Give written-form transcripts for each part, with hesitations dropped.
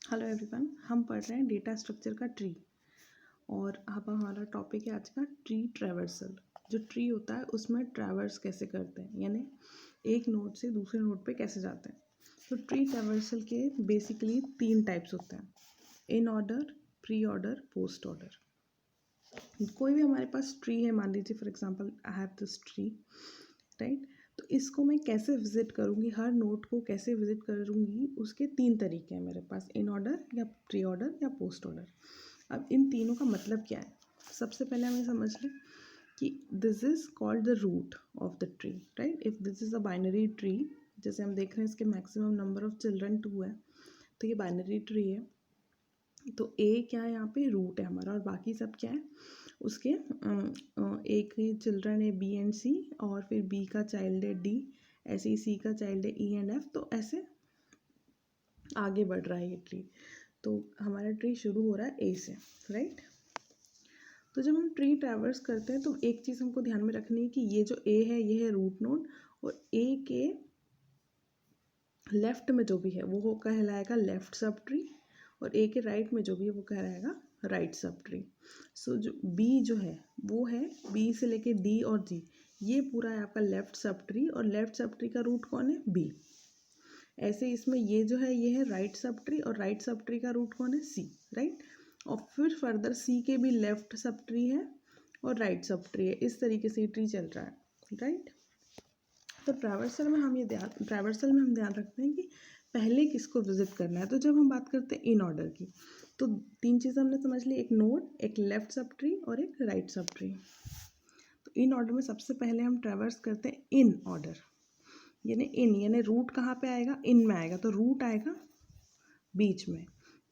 Hello everyone, हम पढ़ रहे हैं डेटा स्ट्रक्चर का ट्री। और अब हमारा टॉपिक है आज का ट्री ट्रैवर्सल। जो ट्री होता है उसमें ट्रैवर्स कैसे करते हैं, यानी एक नोड से दूसरे नोड पे कैसे जाते हैं। तो ट्री ट्रैवर्सल के बेसिकली 3 टाइप्स होते हैं: in order, pre order, post order. कोई भी हमारे पास ट्री है, मान लीजिए for example I have this tree, right. तो इसको मैं कैसे विजिट करूँगी, हर नोड को कैसे विजिट करूँगी, उसके 3 तरीके हैं मेरे पास: इन ऑर्डर या प्री ऑर्डर या पोस्ट ऑर्डर। अब इन तीनों का मतलब क्या है, सबसे पहले हमें समझ लें कि this is called the root of the tree, right. If this is a binary tree, जैसे हम देख रहे हैं इसके मैक्सिमम नंबर ऑफ चिल्ड्रन 2 है, तो ये बाइनरी ट्री है। तो ए क्या है, यहाँ पे रूट है हमारा, और बाकी सब क्या है उसके एक चिल्ड्रन है बी एंड सी, और फिर बी का चाइल्ड है डी, ऐसे ही सी का चाइल्ड है ई एंड एफ। तो ऐसे आगे बढ़ रहा है ये ट्री। तो हमारा ट्री शुरू हो रहा है ए से, राइट। तो जब हम ट्री ट्रैवर्स करते हैं तो एक चीज़ हमको ध्यान में रखनी है कि ये जो ए है ये है रूट नोड, और ए के लेफ्ट में जो भी है वो कहलाएगा लेफ्ट सब ट्री, और ए के राइट में जो भी है वो कहलाएगा राइट सब ट्री। सो जो बी जो है वो है बी से लेके डी और जी, ये पूरा है आपका लेफ्ट सब ट्री, और लेफ्ट सब ट्री का रूट कौन है, बी। ऐसे इसमें ये जो है ये है राइट सब ट्री, और राइट सब ट्री का रूट कौन है, सी, राइट। और फिर फर्दर सी के भी लेफ्ट सब ट्री है और राइट सब ट्री है, इस तरीके से ट्री चल रहा है, राइट। तो ट्रैवर्सल में हम ध्यान रखते हैं कि पहले किसको विजिट करना है। तो जब हम बात करते हैं इन ऑर्डर की, तो 3 चीज़ें हमने समझ ली: एक नोड, एक लेफ्ट सब ट्री और एक राइट सब ट्री। तो इन ऑर्डर में सबसे पहले हम ट्रैवर्स करते हैं इन ऑर्डर, यानी रूट कहाँ पे आएगा, इन में आएगा। तो रूट आएगा बीच में,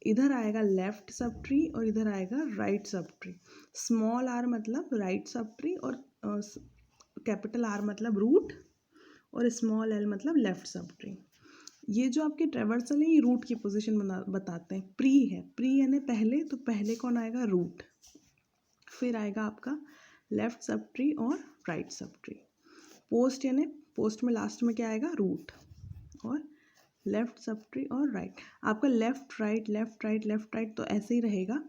इधर आएगा लेफ्ट सब ट्री और इधर आएगा right sub tree. Small R मतलब राइट सब ट्री, और कैपिटल आर मतलब रूट, और स्मॉल एल मतलब लेफ्ट सब ट्री। ये जो आपके ट्रैवर्सल है ये रूट की पोजीशन बताते हैं। प्री है, प्री यानी पहले, तो पहले कौन आएगा, रूट, फिर आएगा आपका लेफ्ट सब ट्री और राइट सब ट्री। पोस्ट यानी पोस्ट में लास्ट में क्या आएगा, रूट और लेफ्ट सब ट्री और राइट। आपका left right left right left right तो ऐसे ही रहेगा।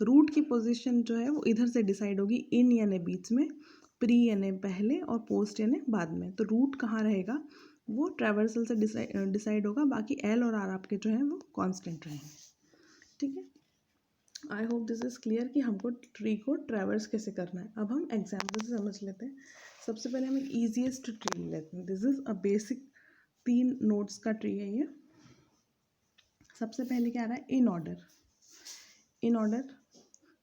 रूट की पोजीशन जो है वो इधर से डिसाइड होगी, इन यानी बीच में, प्री यानी पहले, और पोस्ट यानी बाद में। तो रूट कहाँ रहेगा वो ट्रैवर्सल से डिसाइड होगा, बाकी एल और आर आपके जो हैं वो कांस्टेंट रहेंगे, ठीक है। I hope this is clear कि हमको ट्री को ट्रैवर्स कैसे करना है। अब हम एग्जाम्पल से समझ लेते हैं। सबसे पहले हम एक ईजीएस्ट ट्री लेते हैं। This is a basic 3 nodes का ट्री है ये। सबसे पहले क्या आ रहा है, इन ऑर्डर। इन ऑर्डर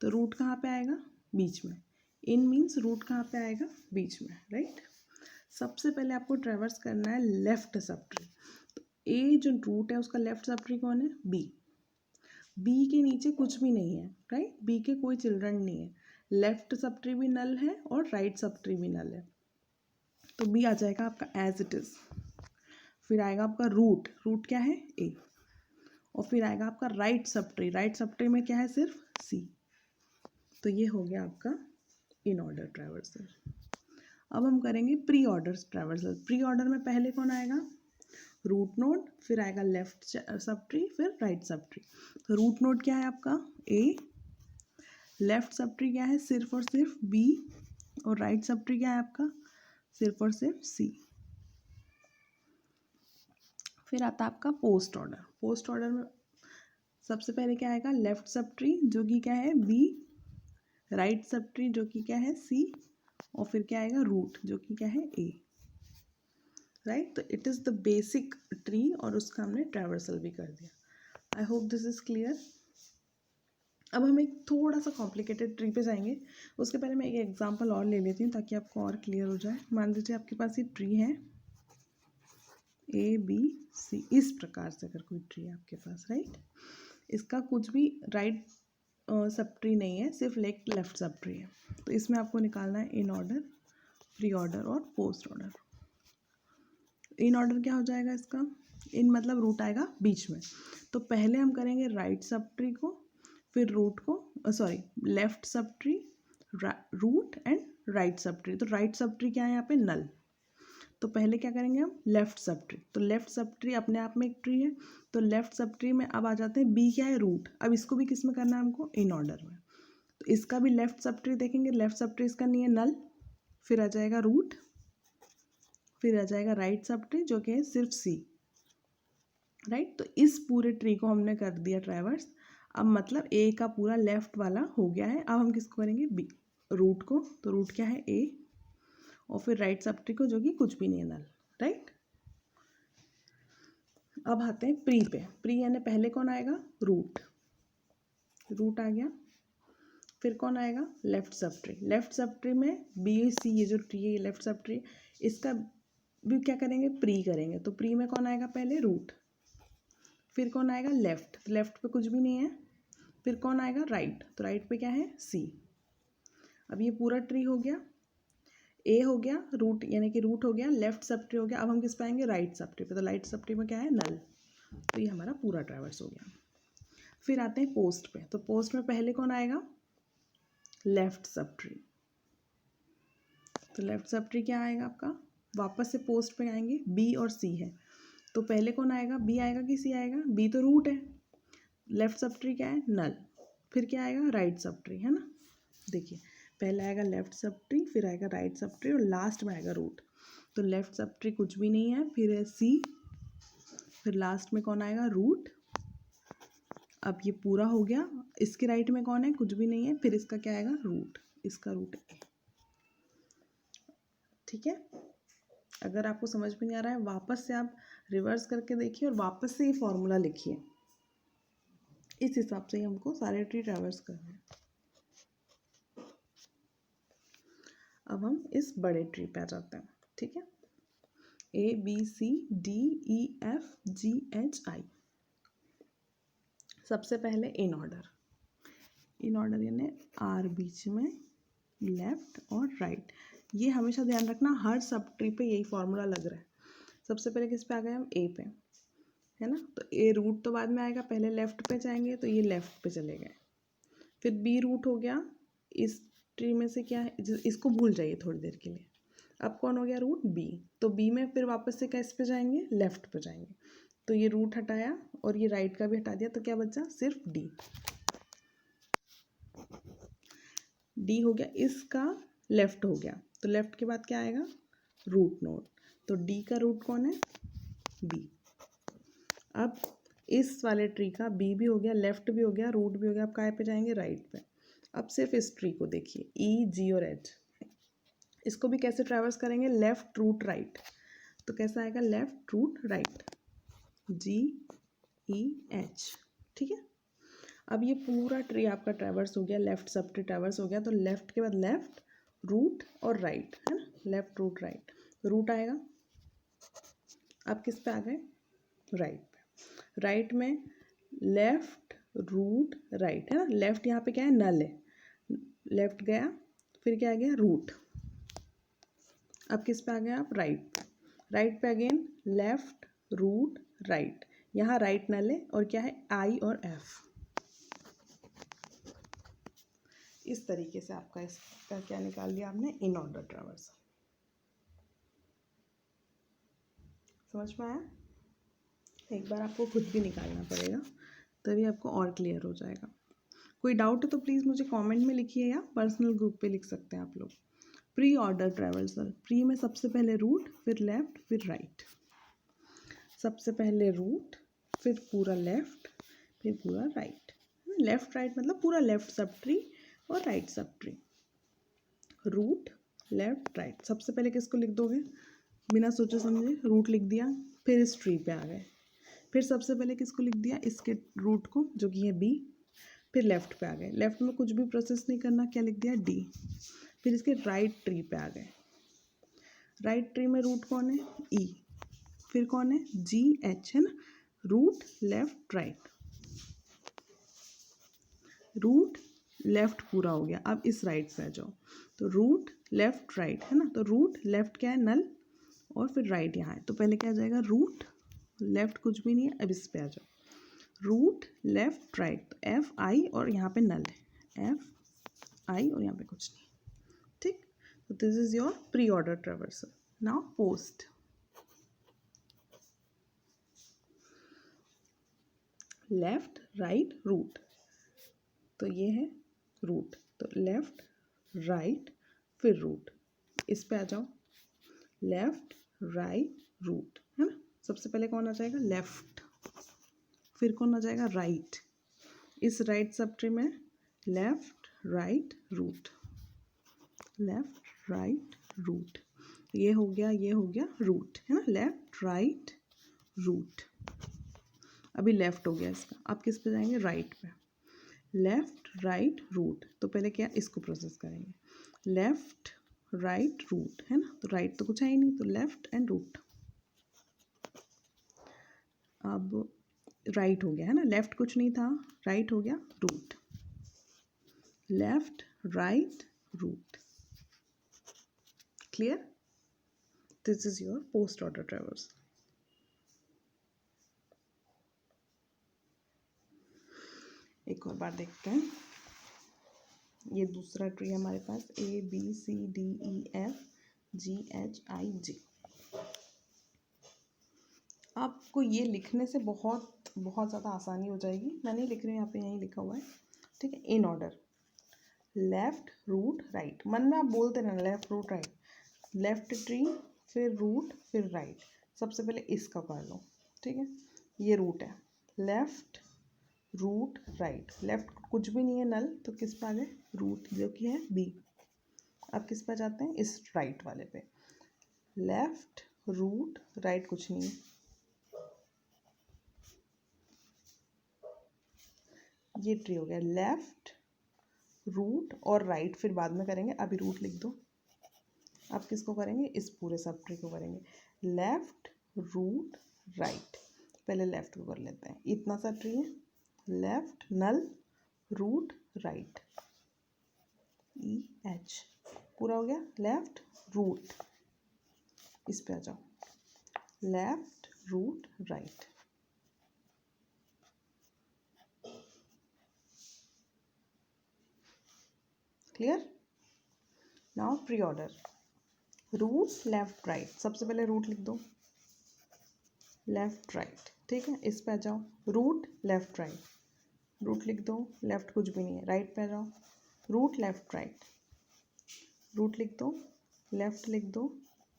तो रूट कहाँ पे आएगा, बीच में। इन मीन्स रूट कहाँ पे आएगा, बीच में, राइट। सबसे पहले आपको ट्रैवर्स करना है लेफ्ट सब ट्री। तो ए जो रूट है उसका लेफ्ट सब ट्री कौन है, बी। बी के नीचे कुछ भी नहीं है, राइट। बी के कोई चिल्ड्रन नहीं है, लेफ्ट सब ट्री भी नल है और राइट सब ट्री भी नल है। तो बी आ जाएगा आपका एज इट इज। फिर आएगा आपका रूट, रूट क्या है, ए। और फिर आएगा आपका right sub tree, right sub tree में क्या है, सिर्फ सी। तो ये हो गया आपका इन ऑर्डर ट्रैवर्सल। अब हम करेंगे pre order traversal. Pre order में पहले कौन आएगा, रूट नोड, फिर आएगा लेफ्ट सब ट्री, फिर राइट सब ट्री। तो रूट नोड क्या है आपका, ए। लेफ्ट सब ट्री क्या है, सिर्फ और सिर्फ बी। और राइट सब ट्री क्या है आपका, सिर्फ और सिर्फ सी। फिर आता है आपका पोस्ट ऑर्डर। पोस्ट ऑर्डर में सबसे पहले क्या आएगा, लेफ्ट सब ट्री जो कि क्या है, बी। राइट सब ट्री जो कि क्या है, सी। और फिर क्या आएगा, रूट जो कि क्या है, ए, राइट। तो it is the basic tree, और उसका हमने ट्रैवर्सल भी कर दिया। I hope this is clear. अब हम एक थोड़ा सा कॉम्प्लिकेटेड ट्री पे जाएंगे। उसके पहले मैं एक एग्जांपल और ले लेती हूँ ताकि आपको और क्लियर हो जाए। मान लीजिए आपके पास ये ट्री है ए बी सी, इस प्रकार से अगर कोई ट्री है आपके पास, राइट। इसका कुछ भी राइट सब ट्री नहीं है, सिर्फ लेफ्ट सब ट्री है। तो इसमें आपको निकालना है इन ऑर्डर, प्री ऑर्डर और पोस्ट ऑर्डर। इन ऑर्डर क्या हो जाएगा इसका, इन मतलब रूट आएगा बीच में। तो पहले हम करेंगे राइट सब ट्री को, फिर रूट को, sorry left sub tree, root and right sub tree. तो राइट सब ट्री क्या है यहाँ पे, नल। तो पहले क्या करेंगे हम, लेफ्ट सब ट्री। तो लेफ्ट सब ट्री अपने आप में एक ट्री है, तो लेफ्ट सब ट्री में अब आ जाते हैं बी क्या है, रूट। अब इसको भी किस में करना है हमको, इन ऑर्डर में। तो इसका भी लेफ्ट सब ट्री देखेंगे, लेफ्ट सब ट्री इसका नहीं है नल, फिर आ जाएगा रूट, फिर आ जाएगा राइट सब ट्री जो कि है सिर्फ सी, राइट। तो इस पूरे ट्री को हमने कर दिया ट्रैवर्स। अब मतलब ए का पूरा लेफ्ट वाला हो गया है। अब हम किसको करेंगे, बी, रूट को। तो रूट क्या है, ए, और फिर राइट सब ट्री को जो कि कुछ भी नहीं है नल, राइट। अब आते हैं प्री पे। प्री यानी पहले कौन आएगा, रूट, रूट आ गया। फिर कौन आएगा, left sub tree. Left sub tree में बी सी, ये जो ट्री है ये लेफ्ट सब ट्री, इसका भी क्या करेंगे, प्री करेंगे। तो प्री में कौन आएगा, पहले रूट, फिर कौन आएगा, लेफ्ट, तो लेफ्ट पे कुछ भी नहीं है, फिर कौन आएगा, राइट, तो राइट पे क्या है, सी। अब ये पूरा ट्री हो गया, ए हो गया, रूट यानी कि रूट हो गया, लेफ्ट सब ट्री हो गया। अब हम किस पाएंगे, राइट सब ट्री पे। तो राइट सब ट्री में क्या है, नल। तो ये हमारा पूरा ट्रैवर्स हो गया। फिर आते हैं पोस्ट पे। तो पोस्ट में पहले कौन आएगा, लेफ्ट सब ट्री। तो लेफ्ट सब ट्री क्या आएगा आपका, वापस से पोस्ट पे आएंगे, बी और सी है। तो पहले कौन आएगा, बी आएगा कि सी आएगा, बी तो रूट है, लेफ्ट सब ट्री क्या है, नल। फिर क्या आएगा, राइट सब ट्री, है ना। देखिए पहले आएगा लेफ्ट सब ट्री, फिर आएगा राइट सब ट्री, और लास्ट में आएगा रूट। तो लेफ्ट सब ट्री कुछ भी नहीं है, फिर है सी, फिर लास्ट में कौन आएगा, रूट। अब ये पूरा हो गया। इसके राइट में कौन है, कुछ भी नहीं है, फिर इसका क्या आएगा, रूट, इसका रूट है, ठीक है। अगर आपको समझ में नहीं आ रहा है, वापस से आप रिवर्स करके देखिए और वापस से ये फॉर्मूला लिखिए। इस हिसाब से ही हमको सारे ट्री ट्रैवर्स करने हैं। अब हम इस बड़े ट्री पे आ जाते हैं, ठीक है। A B C D E F G H I. सबसे पहले इन ऑर्डर, इन ऑर्डर यानी आर बीच में, लेफ्ट और राइट। ये हमेशा ध्यान रखना, हर सब ट्री पे यही फॉर्मूला लग रहा है। सबसे पहले किस पे आ गए हम, ए पे, है ना। तो ए रूट तो बाद में आएगा, पहले लेफ्ट पे जाएंगे, तो ये लेफ्ट पे चले गए। फिर बी रूट हो गया, इस ट्री में से क्या है, इसको भूल जाइए थोड़ी देर के लिए। अब कौन हो गया, रूट, बी। तो बी में फिर वापस से किस पे जाएंगे, लेफ्ट पे जाएंगे। तो ये रूट हटाया और ये राइट का भी हटा दिया, तो क्या बचा, सिर्फ डी। डी हो गया, इसका लेफ्ट हो गया। तो लेफ्ट के बाद क्या आएगा, रूट नोड। तो डी का रूट कौन है, बी। अब इस वाले ट्री का बी भी हो गया, लेफ्ट भी हो गया, रूट भी हो गया। अब काय पे जाएंगे, राइट पे। अब सिर्फ इस ट्री को देखिए, ई जी और एच, इसको भी कैसे ट्रैवर्स करेंगे, लेफ्ट रूट राइट। तो कैसा आएगा, लेफ्ट रूट राइट, जी ई एच, ठीक है। अब ये पूरा ट्री आपका ट्रैवर्स हो गया, लेफ्ट सब ट्री ट्रैवर्स हो गया। तो लेफ्ट के बाद लेफ्ट, रूट और राइट, है ना, लेफ्ट रूट राइट। रूट आएगा, अब किस पे आ गए, राइट पे। राइट में लेफ्ट रूट राइट, है ना। लेफ्ट यहाँ पे क्या है, नल है, लेफ्ट गया, फिर क्या आ गया, रूट। अब किस पे आ गए आप, राइट पे। राइट पे अगेन लेफ्ट रूट राइट, यहाँ राइट नल है, और क्या है, आई और एफ। इस तरीके से आपका इसका क्या निकाल लिया आपने, इन ऑर्डर ट्रैवर्स। समझ में आया। एक बार आपको खुद भी निकालना पड़ेगा, तभी आपको और क्लियर हो जाएगा। कोई डाउट है तो प्लीज़ मुझे कमेंट में लिखिए, या पर्सनल ग्रुप पे लिख सकते हैं आप लोग। प्री ऑर्डर ट्रैवर्सल, प्री में सबसे पहले रूट, फिर लेफ्ट, फिर राइट। सबसे पहले रूट, फिर पूरा लेफ्ट, फिर पूरा राइट। लेफ्ट राइट मतलब पूरा लेफ्ट सब ट्री और right sub tree. Root, left, right. सबसे पहले किसको लिख दोगे, बिना सोचे समझे रूट लिख दिया, फिर इस ट्री पे आ गए। फिर सबसे पहले किसको लिख दिया, इसके रूट को जो कि है बी। फिर लेफ्ट पे आ गए, लेफ्ट में कुछ भी प्रोसेस नहीं करना, क्या लिख दिया, डी। फिर इसके राइट ट्री पे आ गए। राइट ट्री में रूट कौन है, ई। फिर कौन है, जी एच, है ना। Root left right, root left पूरा हो गया। अब इस राइट पे आ जाओ, तो रूट लेफ्ट राइट, है ना। तो रूट लेफ्ट क्या है, नल, और फिर राइट यहाँ है। तो पहले क्या आ जाएगा, रूट लेफ्ट कुछ भी नहीं है। अब इस पे आ जाओ, रूट लेफ्ट राइट, तो एफ आई और यहाँ पे नल है, एफ आई और यहाँ पे कुछ नहीं, ठीक। तो this is your pre order traversal. Now post. Left right root, तो ये है रूट, तो लेफ्ट राइट फिर रूट। इस पे आ जाओ, लेफ्ट राइट रूट, है ना। सबसे पहले कौन आ जाएगा, लेफ्ट, फिर कौन आ जाएगा, राइट। इस राइट सब ट्री में left right root, left right root, ये हो गया रूट, है ना, लेफ्ट राइट रूट। अभी लेफ्ट हो गया इसका, आप किस पे जाएंगे, राइट पे, लेफ्ट राइट रूट। तो पहले क्या, इसको प्रोसेस करेंगे, लेफ्ट राइट रूट, है ना, तो राइट तो कुछ है ही नहीं, तो लेफ्ट एंड रूट। अब राइट हो गया, है ना, लेफ्ट कुछ नहीं था, राइट हो गया, root, left right root. Clear, this is your post order traversal. एक और बार देखते हैं, ये दूसरा ट्री है हमारे पास, ABCDEFGHIJ। आपको ये लिखने से बहुत बहुत ज़्यादा आसानी हो जाएगी, मैं नहीं लिख रही हूँ, यहाँ पे यहीं लिखा हुआ है, ठीक है, in order, left root right, मन में आप बोलते रहना left root right, left tree फिर रूट फिर राइट। सबसे पहले इसका कर लो, ठीक है, ये रूट है, लेफ्ट रूट राइट, लेफ्ट कुछ भी नहीं है नल, तो किस पे आ गए, रूट जो कि है बी। अब किस पे जाते हैं, इस राइट वाले पे, लेफ्ट रूट राइट कुछ नहीं है, ये ट्री हो गया, लेफ्ट रूट और राइट फिर बाद में करेंगे, अभी रूट लिख दो। अब किसको करेंगे, इस पूरे सब ट्री को करेंगे, लेफ्ट रूट राइट, पहले लेफ्ट को कर लेते हैं, इतना सा ट्री है, लेफ्ट नल रूट राइट, EH पूरा हो गया, लेफ्ट रूट, इस पे आ जाओ, left root right, clear. Now pre order, root left right, सबसे पहले रूट लिख दो, लेफ्ट राइट, ठीक है, इस पे आ जाओ, रूट लेफ्ट राइट, रूट लिख दो, लेफ्ट कुछ भी नहीं है, राइट पे आ जाओ, रूट लेफ्ट राइट, रूट लिख दो, लेफ्ट लिख दो,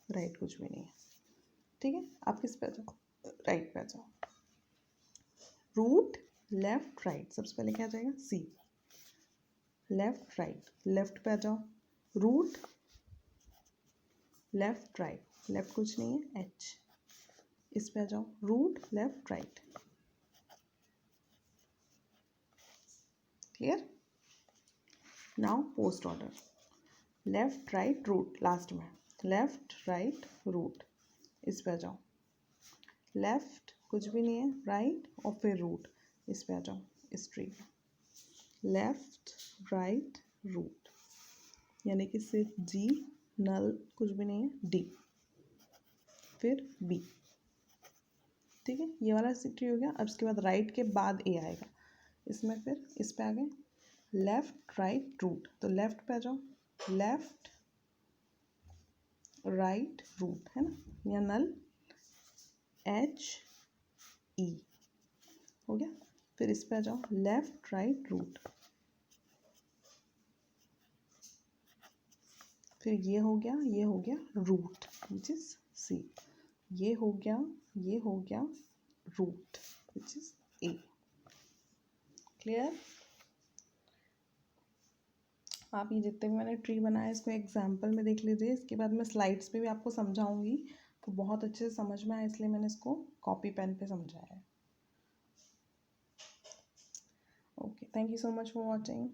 राइट कुछ भी नहीं है, ठीक है। आप किस पे आ जाओ, राइट पे आ जाओ, रूट लेफ्ट राइट, सबसे पहले क्या आ जाएगा, C, लेफ्ट राइट, लेफ्ट पे आ जाओ, रूट लेफ्ट राइट, लेफ्ट कुछ नहीं है, H, इस पे आ जाओ, root left right, clear. Now post order, left right root, last में लेफ्ट राइट रूट, इस पे आ जाओ, लेफ्ट कुछ भी नहीं है, राइट और फिर रूट, इस पे आ जाओ, इस ट्री पे, लेफ्ट राइट रूट, यानी कि सिर्फ G, नल कुछ भी नहीं है, D फिर B, ठीक है, ये वाला ट्री हो गया। अब इसके बाद राइट के बाद A आएगा, इसमें फिर इस पे आ गए, लेफ्ट राइट रूट, तो लेफ्ट पे आ जाओ, लेफ्ट राइट रूट, है ना, या नल HE हो गया, फिर इस पे आ जाओ, लेफ्ट राइट रूट, फिर ये हो गया रूट विच इज C, ये हो गया root which is A, clear. आप ये जितने भी मैंने ट्री बनाया इसको एग्जाम्पल में देख लीजिए, इसके बाद मैं स्लाइड्स पे भी आपको समझाऊंगी, तो बहुत अच्छे से समझ में आया, इसलिए मैंने इसको कॉपी पेन पे समझाया है। Okay, thank you so much for watching.